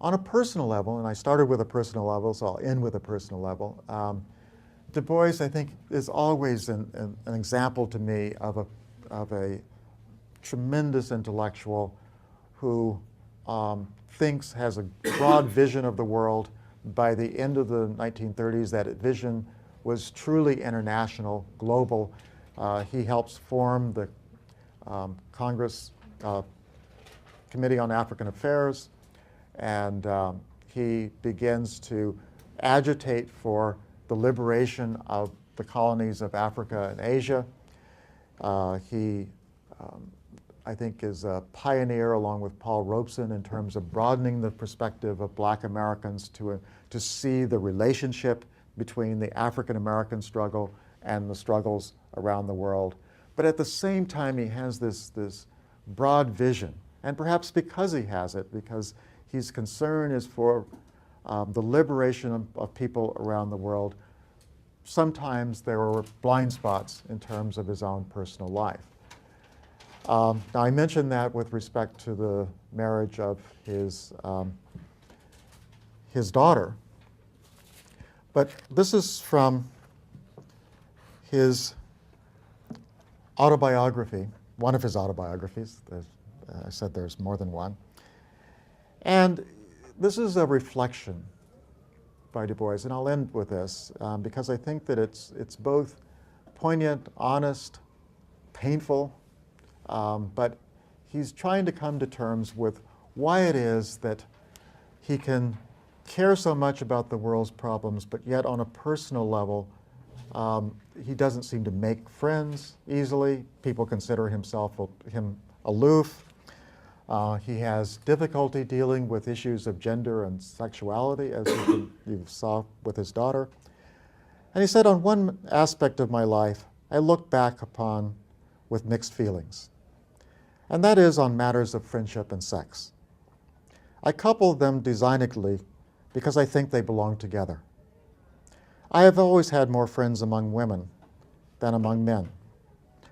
On a personal level, and I started with a personal level, so I'll end with a personal level, Du Bois, I think, is always an example to me of a tremendous intellectual who thinks, has a broad vision of the world. By the end of the 1930s, that vision was truly international, global. He helps form the Congress Committee on African Affairs, and he begins to agitate for the liberation of the colonies of Africa and Asia. He, I think, is a pioneer, along with Paul Robeson, in terms of broadening the perspective of Black Americans to see the relationship between the African American struggle and the struggles around the world. But at the same time, he has this broad vision, and perhaps because he has it, because his concern is for the liberation of people around the world, sometimes there were blind spots in terms of his own personal life. Now, I mentioned that with respect to the marriage of his daughter, but this is from his autobiography, one of his autobiographies. I said there's more than one. And this is a reflection by Du Bois, and I'll end with this because I think that it's both poignant, honest, painful, but he's trying to come to terms with why it is that he can care so much about the world's problems, but yet on a personal level, he doesn't seem to make friends easily. People consider him aloof. He has difficulty dealing with issues of gender and sexuality, as you saw with his daughter. And he said, on one aspect of my life, I look back upon with mixed feelings, and that is on matters of friendship and sex. I couple them designedly because I think they belong together. I have always had more friends among women than among men.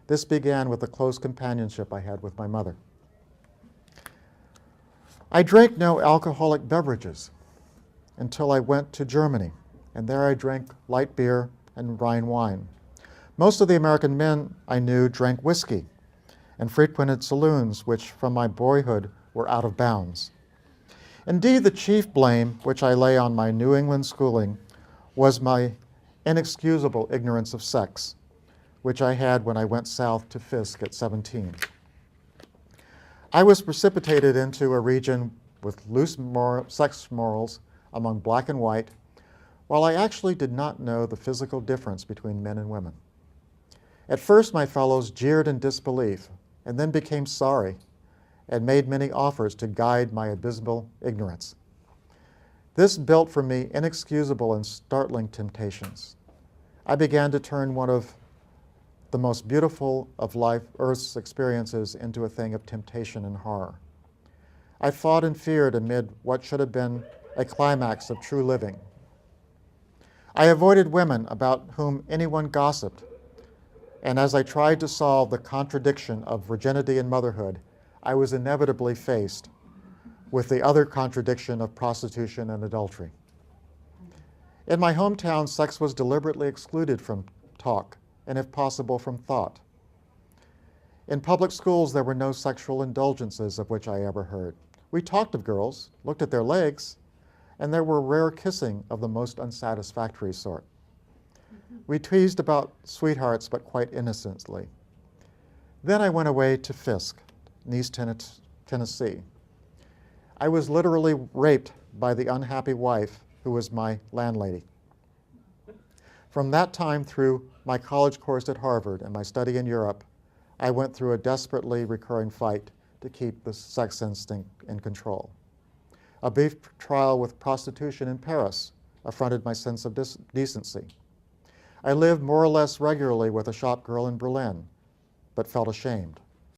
This began with the close companionship I had with my mother. I drank no alcoholic beverages until I went to Germany, and there I drank light beer and Rhine wine. Most of the American men I knew drank whiskey and frequented saloons which from my boyhood were out of bounds. Indeed, the chief blame which I lay on my New England schooling was my inexcusable ignorance of sex, which I had when I went south to Fisk at 17. I was precipitated into a region with loose sex morals among black and white, while I actually did not know the physical difference between men and women. At first, my fellows jeered in disbelief, and then became sorry, and made many offers to guide my abysmal ignorance. This built for me inexcusable and startling temptations. I began to turn one of the most beautiful of Earth's experiences into a thing of temptation and horror. I fought and feared amid what should have been a climax of true living. I avoided women about whom anyone gossiped, and as I tried to solve the contradiction of virginity and motherhood, I was inevitably faced with the other contradiction of prostitution and adultery. In my hometown, sex was deliberately excluded from talk, and if possible, from thought. In public schools, there were no sexual indulgences of which I ever heard. We talked of girls, looked at their legs, and there were rare kissing of the most unsatisfactory sort. We teased about sweethearts, but quite innocently. Then I went away to Fisk, in East Tennessee. I was literally raped by the unhappy wife who was my landlady. From that time through my college course at Harvard and my study in Europe, I went through a desperately recurring fight to keep the sex instinct in control. A brief trial with prostitution in Paris affronted my sense of decency. I lived more or less regularly with a shop girl in Berlin, but felt ashamed.